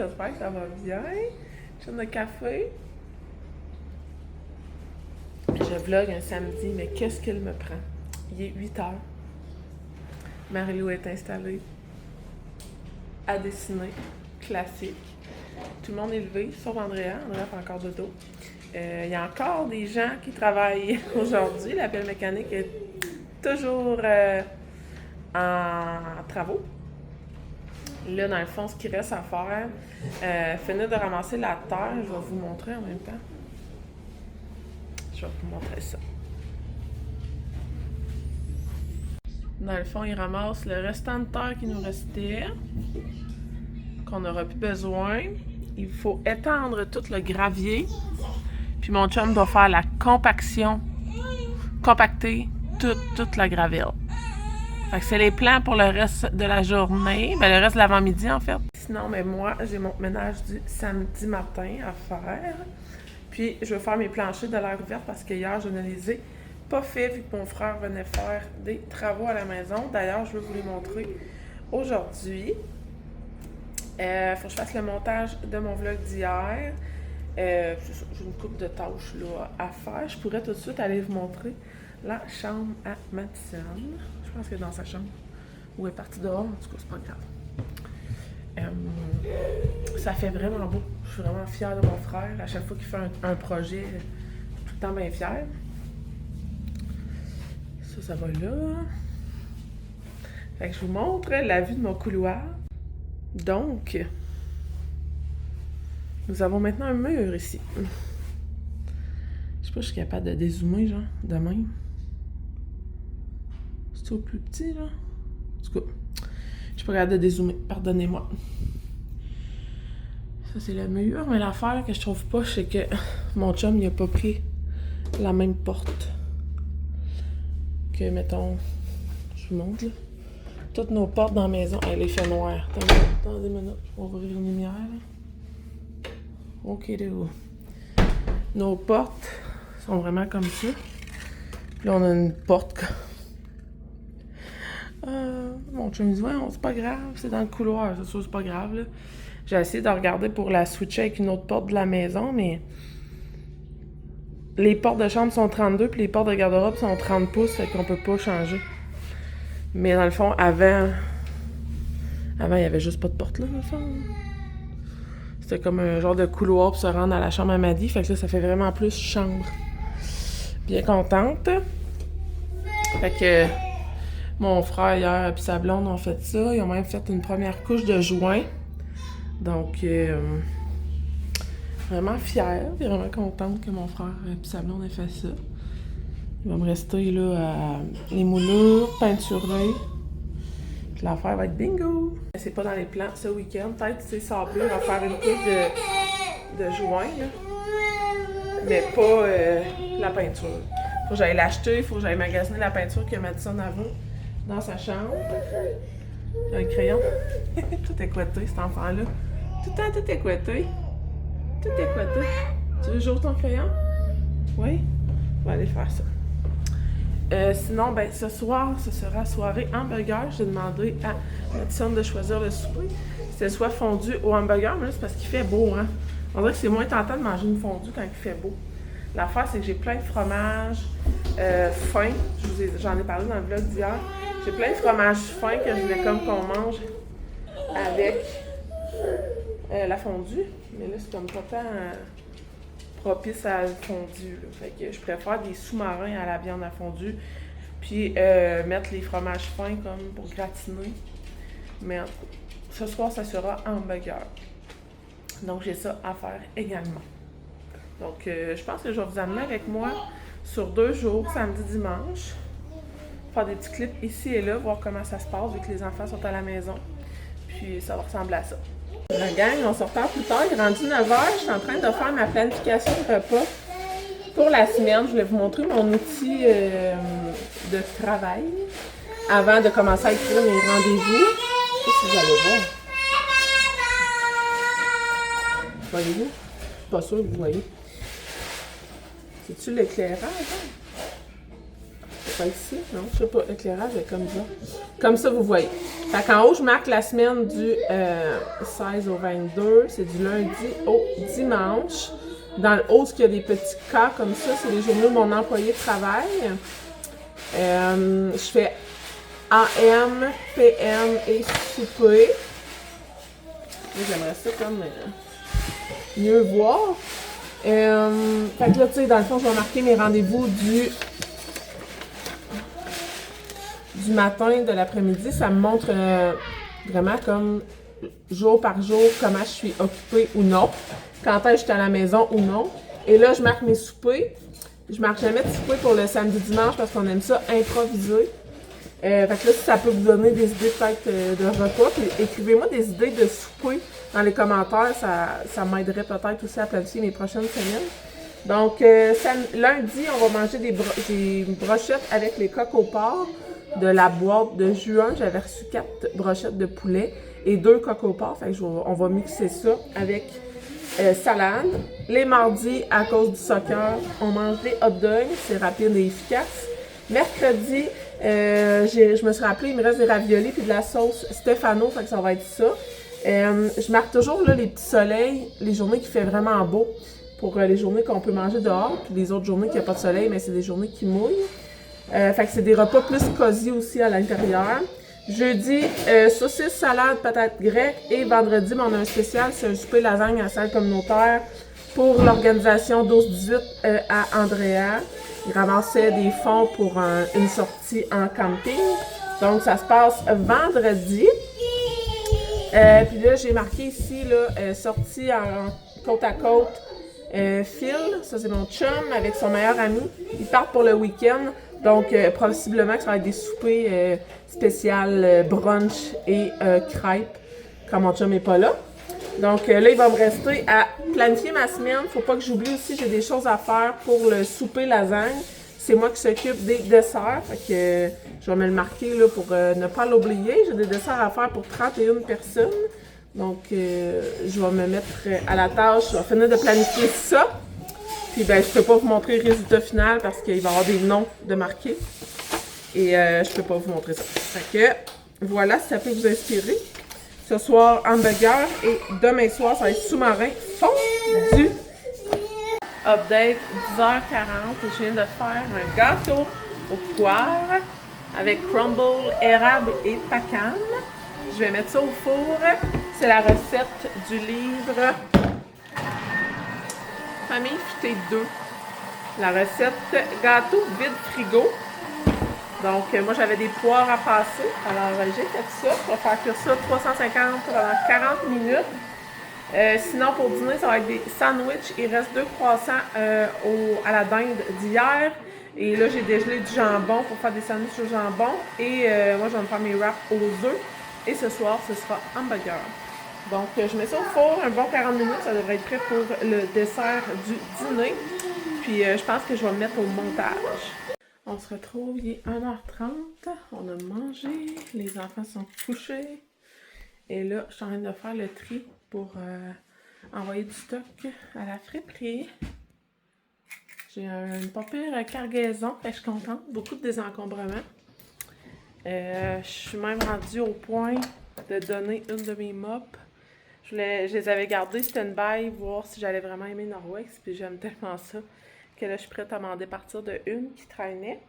j'espère que ça va bien. Chaîne de café. Je vlog un samedi, mais qu'est-ce qu'il me prend? Il est 8 heures. Marie-Lou est installée à dessiner, classique. Tout le monde est levé, sauf Andrea. Andrea fait encore de dos. Il y a encore des gens qui travaillent aujourd'hui. La pelle mécanique est toujours en travaux. Là, dans le fond, ce qu'il reste à faire, finir de ramasser la terre. Je vais vous montrer en même temps. Je vais vous montrer ça. Dans le fond, il ramasse le restant de terre qui nous restait, qu'on n'aura plus besoin. Il faut étendre tout le gravier. Puis mon chum doit faire la compaction, compacter toute la gravelle. Fait que c'est les plans pour le reste de la journée, le reste de l'avant-midi en fait. Sinon, moi, j'ai mon ménage du samedi matin à faire. Puis je vais faire mes planchers de l'air ouverte parce que hier, je ne les ai pas fait vu que mon frère venait faire des travaux à la maison. D'ailleurs, je vais vous les montrer aujourd'hui. Faut que je fasse le montage de mon vlog d'hier. J'ai une couple de tâches là, à faire. Je pourrais tout de suite aller vous montrer la chambre à Madison. Je pense qu'elle est dans sa chambre. Ou elle est partie dehors, en tout cas, c'est pas grave. Ça fait vraiment beau. Je suis vraiment fière de mon frère. À chaque fois qu'il fait un projet, je suis tout le temps bien fière. Ça va là. Fait que je vous montre la vue de mon couloir. Donc, nous avons maintenant un mur ici. Je sais pas si je suis capable de dézoomer, genre, de même. C'est au plus petit, là? En tout cas, je suis pas capable de dézoomer. Pardonnez-moi. Ça, c'est le mur. Mais l'affaire que je trouve pas, c'est que mon chum, il a pas pris la même porte que, mettons, je vous montre, là. Toutes nos portes dans la maison, il fait noir. Attendez une minute, je vais ouvrir une lumière, là. OK, là. Nos portes sont vraiment comme ça. Puis là, on a une porte comme... mon chum me dit, ouais, c'est pas grave, c'est dans le couloir. C'est sûr, c'est pas grave, là. J'ai essayé de regarder pour la switcher avec une autre porte de la maison, mais... Les portes de chambre sont 32, puis les portes de garde-robe sont 30 pouces, fait qu'on peut pas changer. Mais dans le fond, avant, il y avait juste pas de porte là, dans le fond. C'était comme un genre de couloir pour se rendre à la chambre à Maddy. Fait que là, ça fait vraiment plus chambre. Bien contente. Fait que mon frère hier et sa blonde ont fait ça. Ils ont même fait une première couche de joint. Donc, vraiment fière et vraiment contente que mon frère et sa blonde aient fait ça. Il va me rester là à les moulures, peinturer. Puis l'affaire va être bingo! C'est pas dans les plans ce week-end. Peut-être c'est sablé, on va faire une coupe de joint, là. Mais pas la peinture. Faut que j'aille l'acheter, faut que j'aille magasiner la peinture que Madison avait dans sa chambre. Un crayon. Tout est couetté, cet enfant-là. Tout le temps, tout est couetté. Tout est couetté. Tu veux jouer ton crayon? Oui? On va aller faire ça. Sinon, ce soir, ce sera soirée hamburger. J'ai demandé à Madison de choisir le souper. C'était soit fondu ou hamburger, mais là, c'est parce qu'il fait beau, hein. On dirait que c'est moins tentant de manger une fondue quand il fait beau. L'affaire, c'est que j'ai plein de fromages fins. J'en ai parlé dans le vlog d'hier. J'ai plein de fromages fins que je voulais comme qu'on mange avec la fondue. Mais là, c'est comme pas tant propice à la fondue, là. Fait que je préfère des sous-marins à la viande à fondue. Puis mettre les fromages fins comme pour gratiner. Mais en tout cas, ce soir, ça sera hamburger. Donc, j'ai ça à faire également. Donc, je pense que je vais vous amener avec moi sur 2 jours, samedi, dimanche. Faire des petits clips ici et là, voir comment ça se passe vu que les enfants sont à la maison. Puis, ça va ressembler à ça. La gang, on se repart plus tard. Il est rendu 9h. Je suis en train de faire ma planification de repas pour la semaine. Je voulais vous montrer mon outil de travail avant de commencer à écrire mes rendez-vous. Je sais pas si vous allez voir. Voyez-vous? Je suis pas sûre que vous voyez. C'est-tu l'éclairage? Hein? C'est pas ici, non? Je sais pas, éclairage est comme ça. Comme ça, vous voyez. Fait qu'en haut, je marque la semaine du 16 au 22. C'est du lundi au dimanche. Dans le haut, il y a des petits cas comme ça. C'est les journées où mon employé travaille. Je fais AM, PM et souper. J'aimerais ça comme mieux voir. Fait que là, tu sais, dans le fond, je vais marquer mes rendez-vous du matin, de l'après-midi. Ça me montre vraiment comme jour par jour comment je suis occupée ou non. Quand est-ce que je suis à la maison ou non. Et là, je marque mes soupers. Je marque jamais de souper pour le samedi-dimanche parce qu'on aime ça improviser. Fait que là, si ça peut vous donner des idées peut-être de repas, puis écrivez-moi des idées de souper dans les commentaires. Ça m'aiderait peut-être aussi à planifier mes prochaines semaines. Donc, lundi, on va manger des brochettes avec les coques au porc de la boîte de juin. J'avais reçu 4 brochettes de poulet et 2 coques au porc. Fait que on va mixer ça avec salade. Les mardis, à cause du soccer, on mange des hot dogs. C'est rapide et efficace. Mercredi, je me suis rappelé, il me reste des raviolis puis de la sauce Stefano, fait que ça va être ça. Je marque toujours là, les petits soleils, les journées qui fait vraiment beau, pour les journées qu'on peut manger dehors, puis les autres journées qu'il n'y a pas de soleil, mais c'est des journées qui mouillent. Fait que c'est des repas plus cosy aussi à l'intérieur. Jeudi, saucisse, salade, patates grecques. Et vendredi, on a un spécial, c'est un souper lasagne à la salle communautaire pour l'organisation 12-18 à Andrea. Il ramassait des fonds pour une sortie en camping. Donc, ça se passe vendredi. Puis là, j'ai marqué ici, là, sortie en côte à côte. Phil, ça c'est mon chum, avec son meilleur ami. Ils partent pour le week-end. Donc, possiblement que ça va être des soupers spécial brunch et crêpes, quand mon chum n'est pas là. Donc là, il va me rester à planifier ma semaine. Faut pas que j'oublie aussi, j'ai des choses à faire pour le souper lasagne. C'est moi qui s'occupe des desserts. Fait que je vais me le marquer là, pour ne pas l'oublier. J'ai des desserts à faire pour 31 personnes. Donc, je vais me mettre à la tâche. Je vais finir de planifier ça. Puis, ben, je peux pas vous montrer le résultat final parce qu'il va y avoir des noms de marqués. Et je peux pas vous montrer ça. Fait que, voilà, si ça peut vous inspirer. Ce soir, hamburger. Et demain soir, ça va être sous-marin fondu. Update, 10h40. Je viens de faire un gâteau aux poires avec crumble, érable et pacane. Je vais mettre ça au four. C'est la recette du livre Famille Futée 2. La recette gâteau vide frigo. Donc, moi, j'avais des poires à passer. Alors, j'ai fait ça. Je vais faire cuire ça 350 pendant 40 minutes. Sinon, pour dîner, ça va être des sandwichs. Il reste 2 croissants à la dinde d'hier. Et là, j'ai dégelé du jambon pour faire des sandwichs au jambon. Et moi, je vais me faire mes wraps aux œufs. Et ce soir, ce sera hamburger. Donc, je mets ça au four, un bon 40 minutes. Ça devrait être prêt pour le dessert du dîner. Puis, je pense que je vais me mettre au montage. On se retrouve, il est 1h30. On a mangé. Les enfants sont couchés. Et là, je suis en train de faire le tri pour envoyer du stock à la friperie. J'ai une pas pire cargaison, fait que je suis contente. Beaucoup de désencombrement. Je suis même rendue au point de donner une de mes mops. Je les avais gardées stand-by, voir si j'allais vraiment aimer Norwex. Puis j'aime tellement ça que là, je suis prête à m'en départir de une qui traînait.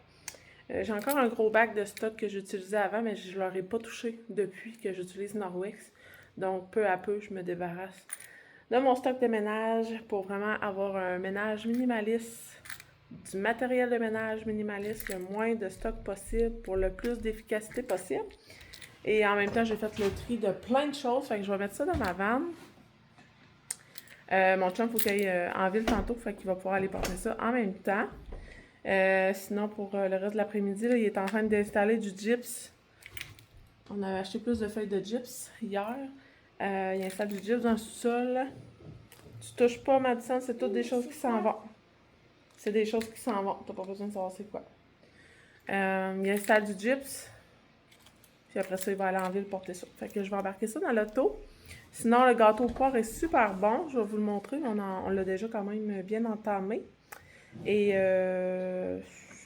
J'ai encore un gros bac de stock que j'utilisais avant, mais je ne leur ai pas touché depuis que j'utilise Norwex. Donc, peu à peu, je me débarrasse de mon stock de ménage pour vraiment avoir un ménage minimaliste, du matériel de ménage minimaliste, le moins de stock possible pour le plus d'efficacité possible. Et en même temps, j'ai fait le tri de plein de choses, fait que je vais mettre ça dans ma vanne. Mon chum, il faut qu'il aille en ville tantôt, fait qu'il va pouvoir aller porter ça en même temps. Sinon, pour le reste de l'après-midi, il est en train d'installer du gyps. On a acheté plus de feuilles de gyps hier. Il installe du gyps dans le sous-sol. Tu touches pas, Madison, c'est toutes des choses qui s'en vont. C'est des choses qui s'en vont. T'as pas besoin de savoir c'est quoi. Il installe du gyps. Puis après ça, il va aller en ville porter ça. Fait que je vais embarquer ça dans l'auto. Sinon, le gâteau au porc est super bon. Je vais vous le montrer. On l'a déjà quand même bien entamé. Et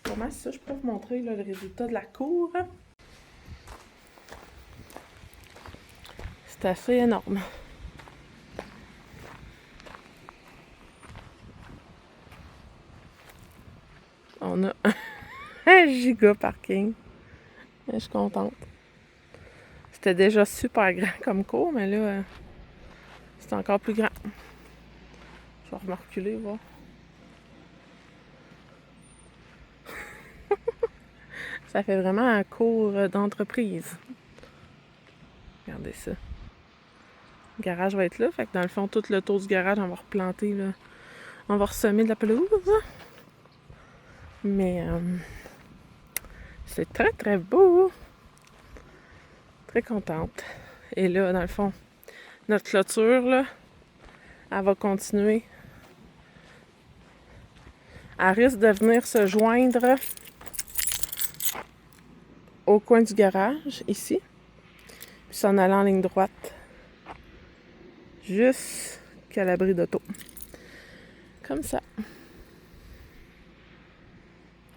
Pas mal ça, je peux vous montrer là, le résultat de la cour. C'est assez énorme. On a un giga parking. Je suis contente. C'était déjà super grand comme cour, mais là, c'est encore plus grand. Je vais me reculer, voir. Ça fait vraiment un cours d'entreprise. Regardez ça. Le garage va être là. Fait que dans le fond, tout le tour du garage, on va replanter, là. On va ressemer de la pelouse. Mais c'est très, très beau. Très contente. Et là, dans le fond, notre clôture, là, elle va continuer. Elle risque de venir se joindre au coin du garage, ici. Puis s'en aller en ligne droite. Jusqu'à l'abri d'auto. Comme ça.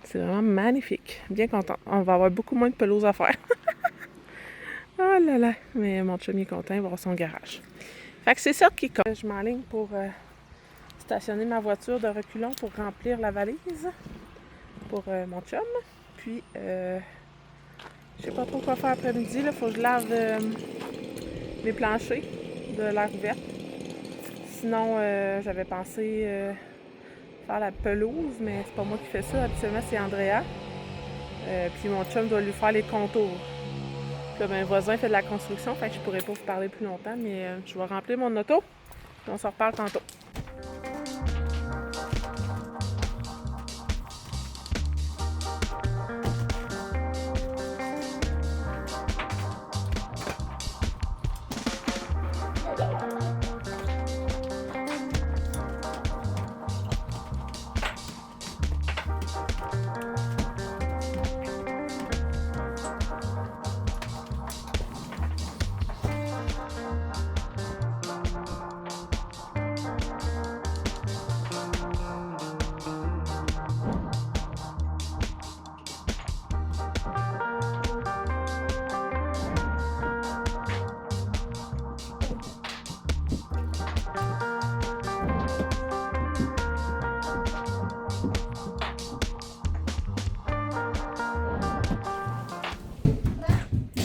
C'est vraiment magnifique. Bien contente. On va avoir beaucoup moins de pelouse à faire. Oh là là. Mais mon chum est content, il va avoir son garage. Fait que c'est ça qui compte. Je m'enligne pour stationner ma voiture de reculons pour remplir la valise pour mon chum. Puis, je sais pas trop quoi faire après-midi. Il faut que je lave mes planchers de l'air ouverte. Sinon, j'avais pensé faire la pelouse, mais c'est pas moi qui fais ça. Habituellement, c'est Andrea. Puis mon chum doit lui faire les contours. Puis là, ben, voisin fait de la construction, fait que je pourrais pas vous parler plus longtemps, mais je vais remplir mon auto. Puis on s'en reparle tantôt.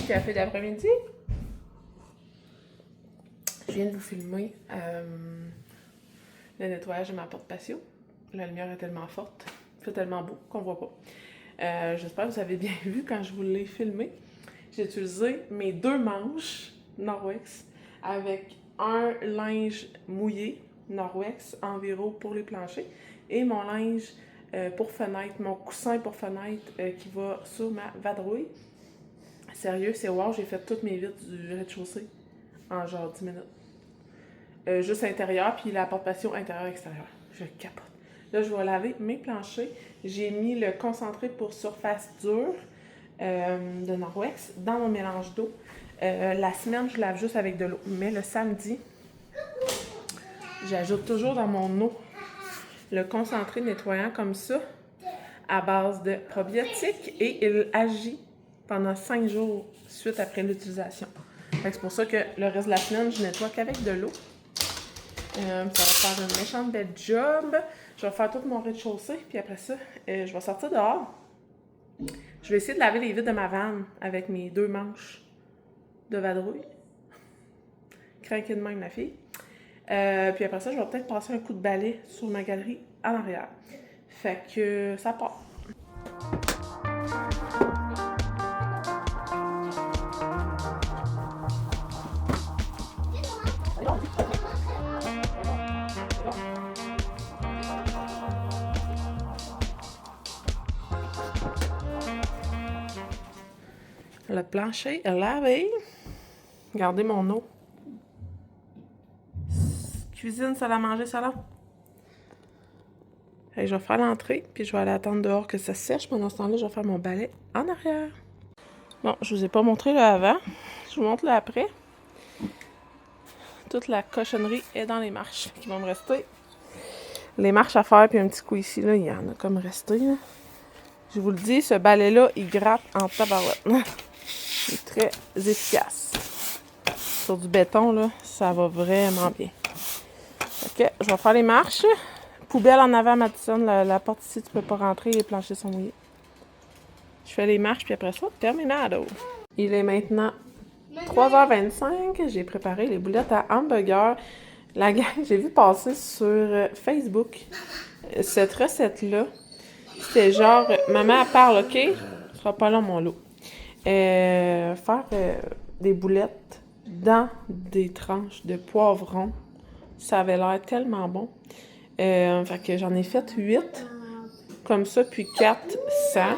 Café d'après-midi. Je viens de vous filmer le nettoyage de ma porte patio. La lumière est tellement forte, il fait tellement beau qu'on ne voit pas. J'espère que vous avez bien vu quand je vous l'ai filmé. J'ai utilisé mes 2 manches Norwex avec un linge mouillé Norwex Enviro pour les planchers et mon linge pour fenêtre, mon coussin pour fenêtre qui va sur ma vadrouille. Sérieux, c'est wow, j'ai fait toutes mes vitres du rez-de-chaussée en genre 10 minutes. Juste intérieur, puis la porte patio intérieur-extérieur. Je capote. Là, je vais laver mes planchers. J'ai mis le concentré pour surface dure de Norwex dans mon mélange d'eau. La semaine, je lave juste avec de l'eau. Mais le samedi, j'ajoute toujours dans mon eau le concentré nettoyant comme ça, à base de probiotiques, et il agit pendant 5 jours suite après l'utilisation. C'est pour ça que le reste de la semaine, je nettoie qu'avec de l'eau. Ça va faire une méchante belle job. Je vais faire tout mon rez-de-chaussée, puis après ça, je vais sortir dehors. Je vais essayer de laver les vitres de ma vanne avec mes 2 manches de vadrouille. Craquer de même, ma fille. Puis après ça, je vais peut-être passer un coup de balai sur ma galerie en arrière. Fait que ça part. Le plancher est lavé. Regardez mon eau. Cuisine, salle à manger, salon. Je vais faire l'entrée, puis je vais aller attendre dehors que ça sèche. Pendant ce temps-là, je vais faire mon balai en arrière. Bon, je vous ai pas montré le avant. Je vous montre le après. Toute la cochonnerie est dans les marches. Qui vont me rester les marches à faire, puis un petit coup ici, là, il y en a comme resté. Là. Je vous le dis, ce balai-là, il gratte en tabarouette. Il est très efficace. Sur du béton, là, ça va vraiment bien. OK, je vais faire les marches. Poubelle en avant, Madison. La porte ici, tu peux pas rentrer, les planchers sont mouillés. Je fais les marches, puis après ça, terminado. Il est maintenant 3h25. J'ai préparé les boulettes à hamburger. La gang, j'ai vu passer sur Facebook cette recette-là. C'était genre, maman, elle parle, OK? Ce sera pas long, mon lot. Faire des boulettes dans des tranches de poivron. Ça avait l'air tellement bon. Fait que j'en ai fait 8 comme ça, puis 4 sans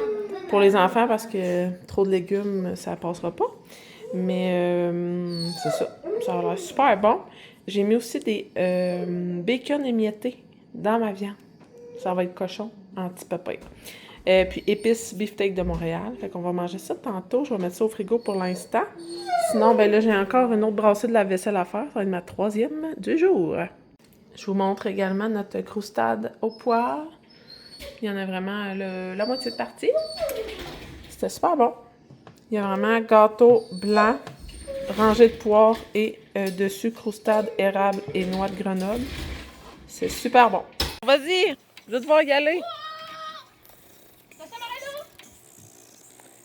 pour les enfants parce que trop de légumes, ça passera pas. Mais c'est ça. Ça a l'air super bon. J'ai mis aussi des bacon émiettés dans ma viande. Ça va être cochon en petit pépin. Puis épices beefsteak de Montréal. Fait qu'on va manger ça tantôt. Je vais mettre ça au frigo pour l'instant. Sinon, ben là, j'ai encore une autre brassée de la vaisselle à faire. Ça va être ma 3e du jour. Je vous montre également notre croustade au poire. Il y en a vraiment la moitié de partie. C'était super bon. Il y a vraiment gâteau blanc, rangée de poire et dessus croustade, érable et noix de Grenoble. C'est super bon. Vas-y, je vais devoir y aller.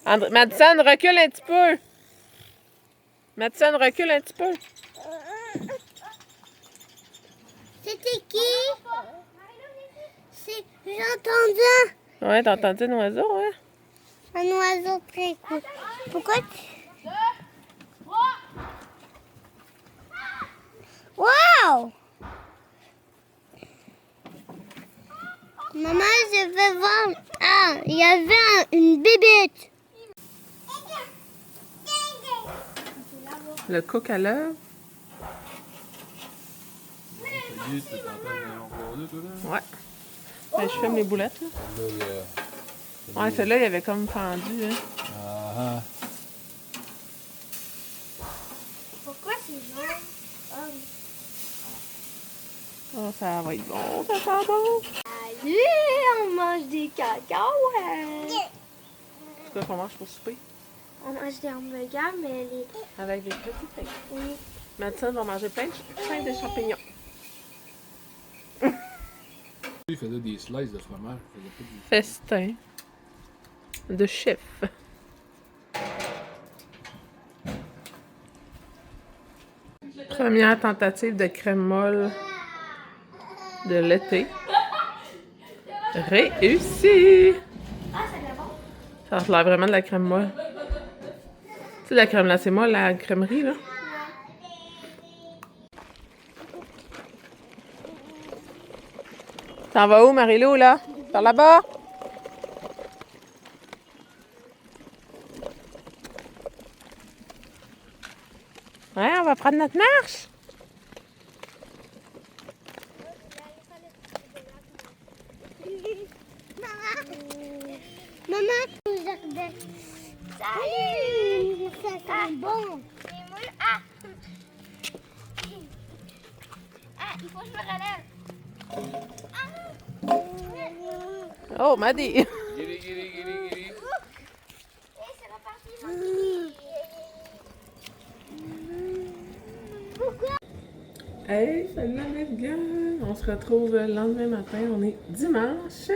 Madison, recule un petit peu. Madison, recule un petit peu. C'était qui? J'ai entendu Ouais, t'as entendu un oiseau, ouais? un oiseau très cool. Pourquoi tu... Wow! Maman, je veux voir... Ah, il y avait une bébête. Le coq à l'œuvre. Ouais. Ben, je filme les boulettes, là. Ouais, celle-là, il avait comme fendu, hein. Pourquoi c'est jaune? Oh, ça va être bon, ça sent bon. Allez, on mange des cacahuètes. C'est quoi qu'on mange pour souper? On mange des hamburgers, mais les... Avec des petits pains. Oui. Madison va manger plein de champignons. Il faisait des slices de fromage. Festin de chef. Première tentative de crème molle de l'été. Réussi! Ça a l'air vraiment de la crème molle. Tu sais, la crème là, c'est molle, la crèmerie, là. T'en vas où, Marie-Lou, là? Par là-bas? Ouais, on va prendre notre marche. Maman, au jardin. Salut! Ça sent bon. Ah! Ah, il faut que je me relève. Oh, Maddy! Et c'est reparti. Pourquoi? Hey, salut la belle gang! On se retrouve le lendemain matin. On est dimanche,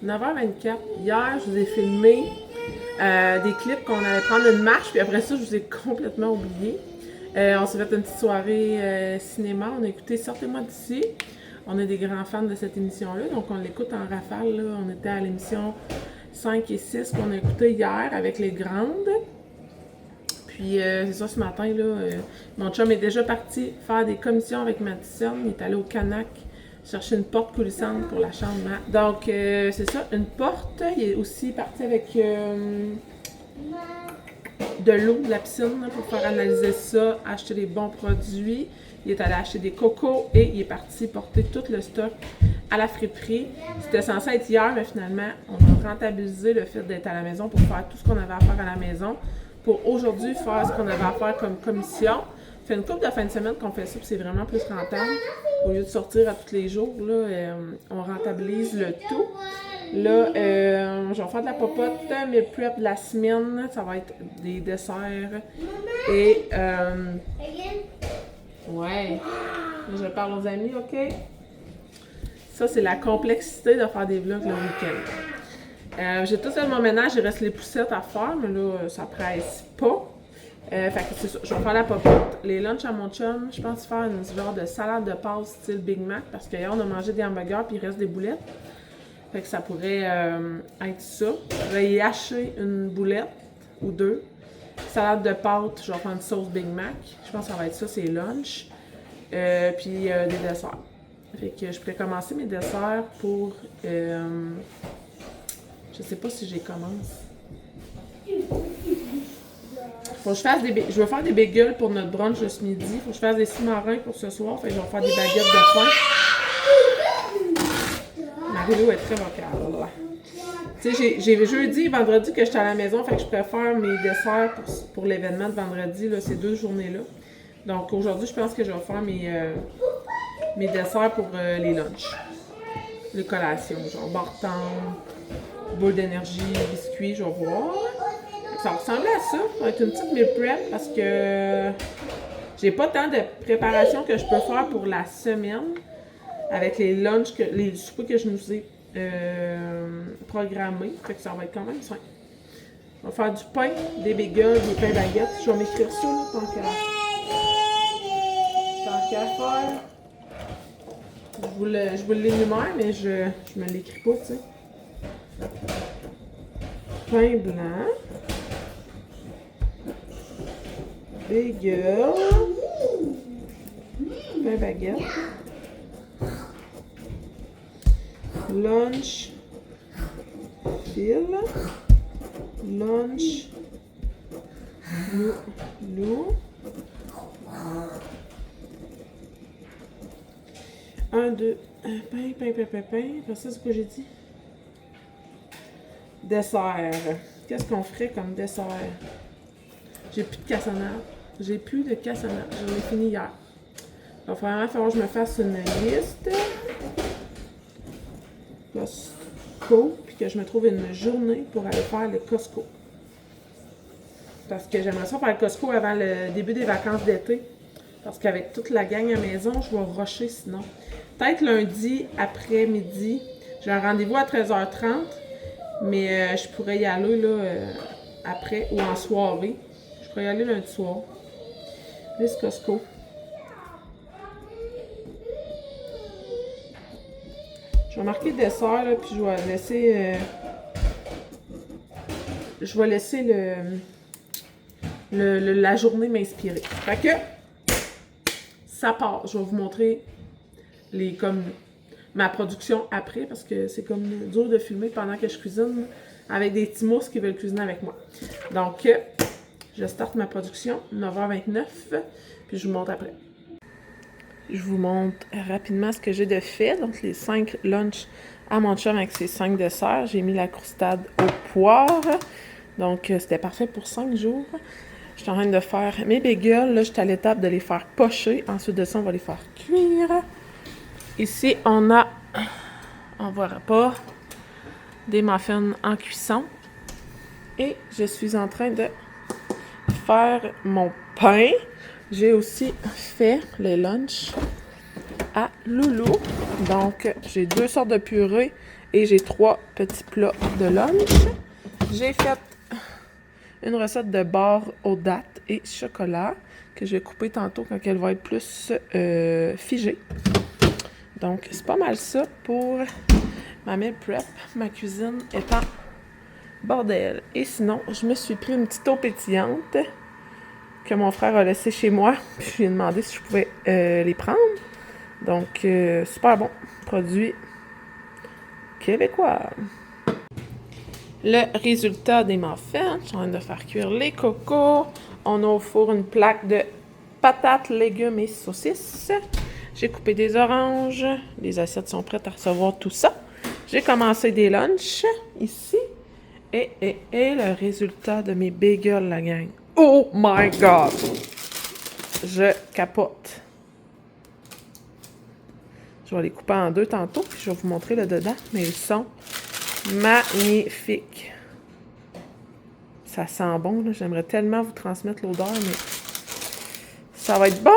9h24. Hier, je vous ai filmé des clips qu'on allait prendre une marche, puis après ça, je vous ai complètement oublié. On s'est fait une petite soirée cinéma. On a écouté Sortez-moi d'ici. On est des grands fans de cette émission-là, donc on l'écoute en rafale. Là. On était à l'émission 5 et 6 qu'on a écouté hier avec les grandes. Puis c'est ça, ce matin, là, mon chum est déjà parti faire des commissions avec Madison. Il est allé au Canac chercher une porte coulissante pour la chambre. Donc, c'est ça, une porte. Il est aussi parti avec de l'eau de la piscine là, pour faire analyser ça, acheter des bons produits. Il est allé acheter des cocos et il est parti porter tout le stock à la friperie. C'était censé être hier, mais finalement, on a rentabilisé le fait d'être à la maison pour faire tout ce qu'on avait à faire à la maison. Pour aujourd'hui, faire ce qu'on avait à faire comme commission. Ça fait une couple de fin de semaine qu'on fait ça, puis c'est vraiment plus rentable. Au lieu de sortir à tous les jours, là, on rentabilise le tout. Là, je vais faire de la popote, mes prep de la semaine, ça va être des desserts. Et, ouais, je parle aux amis, OK? Ça, c'est la complexité de faire des vlogs le week-end. J'ai tout fait mon ménage, il reste les poussettes à faire, mais là, ça presse pas. Fait que c'est ça, je vais faire la popote. Les lunchs à mon chum, je pense faire une genre de salade de pâtes style Big Mac, parce qu'hier, on a mangé des hamburgers puis il reste des boulettes. Fait que ça pourrait être ça. Je vais y hacher une boulette ou deux. Salade de pâtes, je vais faire une sauce Big Mac. Je pense que ça va être ça, c'est lunch. Puis des desserts. Fait que je pourrais commencer mes desserts pour... je sais pas si j'y commence. Faut que je fasse des... Je vais faire des bagels pour notre brunch de ce midi. Faut que je fasse des sous-marins pour ce soir. Fait que je vais faire des baguettes de pain. Marie-Lou est très vocale. Tu sais, j'ai jeudi et vendredi que j'étais à la maison, fait que je préfère mes desserts pour l'événement de vendredi, là, ces 2 journées-là. Donc aujourd'hui, je pense que je vais faire mes desserts pour les lunchs. Les collations, genre barton, boule d'énergie, biscuits, je vais voir. Ça ressemblait à ça, ça va être une petite meal prep parce que j'ai pas tant de préparation que je peux faire pour la semaine. Avec les lunchs, les soupers que je nous ai programmés. Fait que ça va être quand même simple. On va faire du pain, des bagels, des pains baguettes. Je vais m'écrire ça, là, tant qu'à faire. Je vous l'énumère, mais je me l'écris pas, tu sais. Pain blanc. Bagel. Pain baguette. Lunch, fil, lunch, loup, 1, 2, pain, après ça, c'est quoi j'ai dit? Dessert. Qu'est-ce qu'on ferait comme dessert? J'ai plus de cassonade. J'en ai fini hier. Il va vraiment falloir que je me fasse une liste. Costco, puis que je me trouve une journée pour aller faire le Costco. Parce que j'aimerais ça faire le Costco avant le début des vacances d'été. Parce qu'avec toute la gang à la maison, je vais rusher sinon. Peut-être lundi après-midi. J'ai un rendez-vous à 13h30, mais je pourrais y aller là, après ou en soirée. Je pourrais y aller lundi soir. Liste Costco. Je vais marquer dessert, là, puis je vais laisser la journée m'inspirer. Fait que, ça part. Je vais vous montrer ma production après, parce que c'est comme dur de filmer pendant que je cuisine avec des petits mousses qui veulent cuisiner avec moi. Donc, je starte ma production, 9h29, puis je vous montre après. Je vous montre rapidement ce que j'ai de fait. Donc, les 5 lunchs à mon chum avec ses 5 desserts. J'ai mis la croustade aux poires. Donc, c'était parfait pour 5 jours. Je suis en train de faire mes bagels. Là, je suis à l'étape de les faire pocher. Ensuite de ça, on va les faire cuire. Ici, on verra pas, des muffins en cuisson. Et je suis en train de faire mon pain. J'ai aussi fait les lunchs à Loulou. Donc, j'ai 2 sortes de purée et j'ai 3 petits plats de lunch. J'ai fait une recette de beurre aux dattes et chocolat que je vais couper tantôt quand elle va être plus figée. Donc, c'est pas mal ça pour ma meal prep. Ma cuisine étant bordel. Et sinon, je me suis pris une petite eau pétillante que mon frère a laissé chez moi. Puis je lui ai demandé si je pouvais les prendre. Donc, super bon. Produit québécois. Le résultat des muffins. Je suis en train de faire cuire les cocos. On a au four une plaque de patates, légumes et saucisses. J'ai coupé des oranges. Les assiettes sont prêtes à recevoir tout ça. J'ai commencé des lunchs ici. Et le résultat de mes bagels, la gang. Oh my God! Je capote. Je vais les couper en 2 tantôt, puis je vais vous montrer le dedans. Mais ils sont Magnifique! Ça sent bon, là. J'aimerais tellement vous transmettre l'odeur, mais ça va être bon!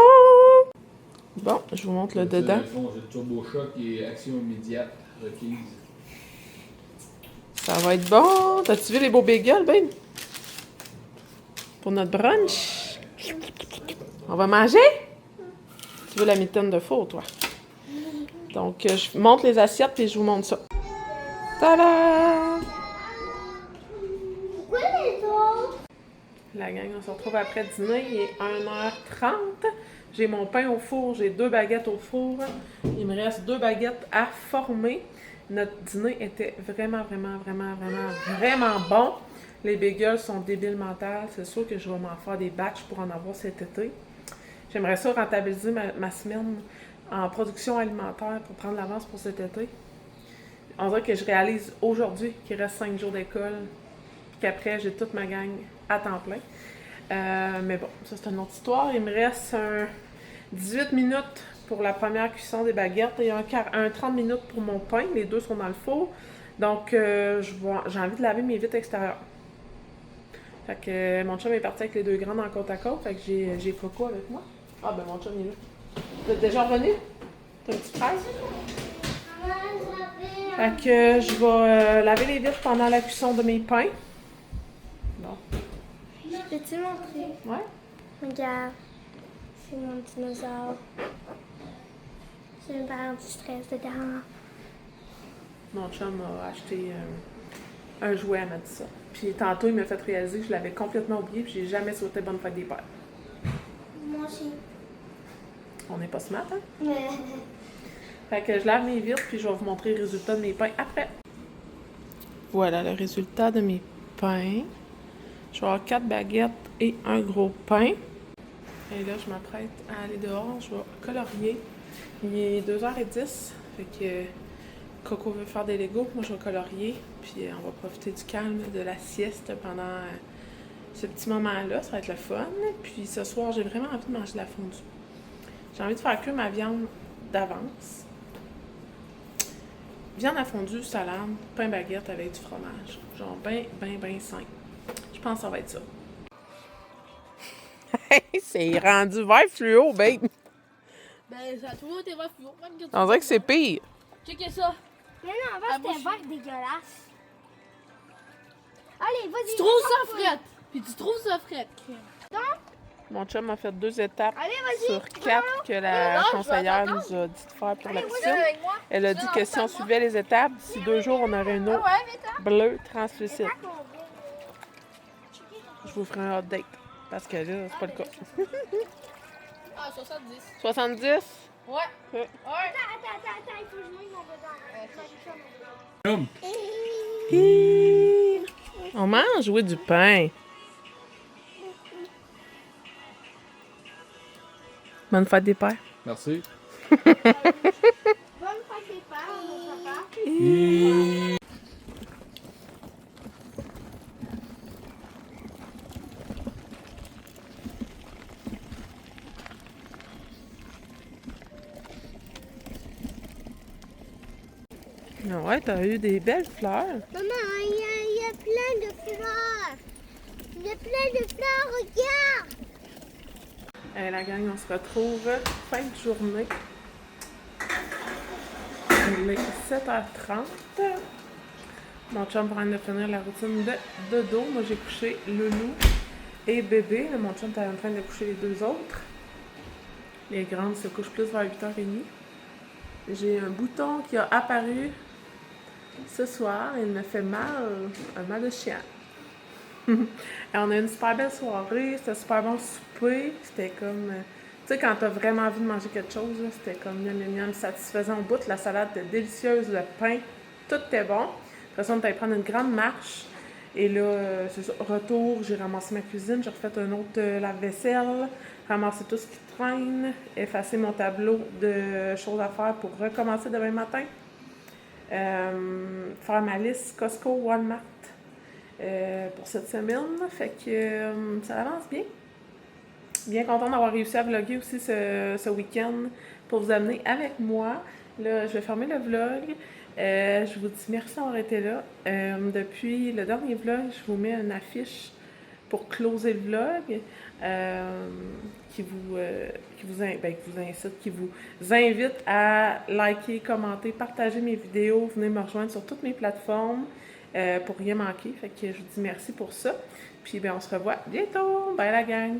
Bon, je vous montre le dedans. J'ai le Turbo Choc et action immédiate requise. Ça va être bon! T'as-tu vu les beaux bagels, babe? Pour notre brunch? On va manger? Tu veux la mitaine de four, toi? Donc, je monte les assiettes et je vous montre ça. Tada! Pourquoi les autres? La gang, on se retrouve après dîner. Il est 1h30. J'ai mon pain au four, j'ai 2 baguettes au four. Il me reste 2 baguettes à former. Notre dîner était vraiment bon. Les bagels sont débiles mentales. C'est sûr que je vais m'en faire des batchs pour en avoir cet été. J'aimerais ça rentabiliser ma semaine en production alimentaire pour prendre l'avance pour cet été. On dirait que je réalise aujourd'hui qu'il reste 5 jours d'école, puis qu'après, j'ai toute ma gang à temps plein. Mais bon, ça c'est une autre histoire. Il me reste 18 minutes pour la première cuisson des baguettes et un 30 minutes pour mon pain. Les deux sont dans le four. Donc, j'ai envie de laver mes vitres extérieures. Fait que mon chum est parti avec les 2 grandes en côte à côte. Fait que j'ai Coco avec moi. Ah ben mon chum il est là. Vous êtes déjà revenu? T'as une petite fraise? Fait que je vais laver les vitres pendant la cuisson de mes pains. Bon. Peux-tu montrer? Ouais? Regarde. C'est mon dinosaure. J'ai une barre du stress dedans. Mon chum a acheté un jouet à mettre ça. Puis tantôt, il m'a fait réaliser que je l'avais complètement oublié puis j'ai jamais souhaité bonne fête des pères. Moi aussi. On n'est pas smart, hein? Fait que je lave mes vitres puis je vais vous montrer le résultat de mes pains après. Voilà le résultat de mes pains. Je vais avoir 4 baguettes et un gros pain. Et là, je m'apprête à aller dehors. Je vais colorier. Il est 2h10. Fait que Coco veut faire des Legos. Moi, je vais colorier. Puis on va profiter du calme de la sieste pendant ce petit moment-là. Ça va être le fun. Puis ce soir, j'ai vraiment envie de manger de la fondue. J'ai envie de faire cuire ma viande d'avance. Viande à fondue, salade, pain baguette avec du fromage. Genre ben simple. Je pense que ça va être ça. C'est rendu vert fluo, babe. Ben, ça a toujours été vert fluo. On dirait que c'est pire. Checkez ça. Mais non, avant c'était vert dégueulasse. Allez, vas-y. Tu trouves ça frette. Puis tu trouves ça frette. Mon chum a fait 2 étapes Allez, vas-y. sur 4 que la conseillère nous a dit de faire pour la cuisine. Elle a dit que si on suivait les étapes, d'ici 2 jours, on aurait une eau bleue translucide. Je vous ferai un hot date. Parce que là, c'est pas le cas. Ah, 70. 70? Ouais. Ouais. Ouais. Attends, il faut que je mette mon dedans. On mange, oui, du pain. Bonne fête des pères. Merci. Bonne fête des pères, mon papa. Ouais, t'as eu des belles fleurs. Maman, il y a plein de fleurs. Il y a plein de fleurs, regarde. La gang, on se retrouve fin de journée. Il est 7h30. Mon chum prend de finir la routine de dodo. Moi, j'ai couché Loulou et bébé. Là, mon chum est en train de coucher les 2 autres. Les grandes se couchent plus vers 8h30. J'ai un bouton qui a apparu ce soir. Il me fait mal, un mal de chien. On a eu une super belle soirée, c'était super bon souper, c'était comme... tu sais, quand t'as vraiment envie de manger quelque chose, là, c'était comme miam, satisfaisant au bout. La salade était délicieuse, le pain, tout était bon. Après ça, on est allé prendre une grande marche. Et là, c'est ça, retour, j'ai ramassé ma cuisine, j'ai refait un autre lave-vaisselle, ramassé tout ce qui traîne, effacé mon tableau de choses à faire pour recommencer demain matin. Faire ma liste Costco, Walmart. Pour cette semaine. Fait que ça avance bien. Bien contente d'avoir réussi à vlogger aussi ce week-end pour vous amener avec moi. Là, je vais fermer le vlog. Je vous dis merci d'avoir été là. Depuis le dernier vlog, je vous mets une affiche pour closer le vlog qui vous incite, qui vous invite à liker, commenter, partager mes vidéos, venez me rejoindre sur toutes mes plateformes pour rien manquer. Fait que je vous dis merci pour ça. Puis ben, on se revoit bientôt. Bye la gang!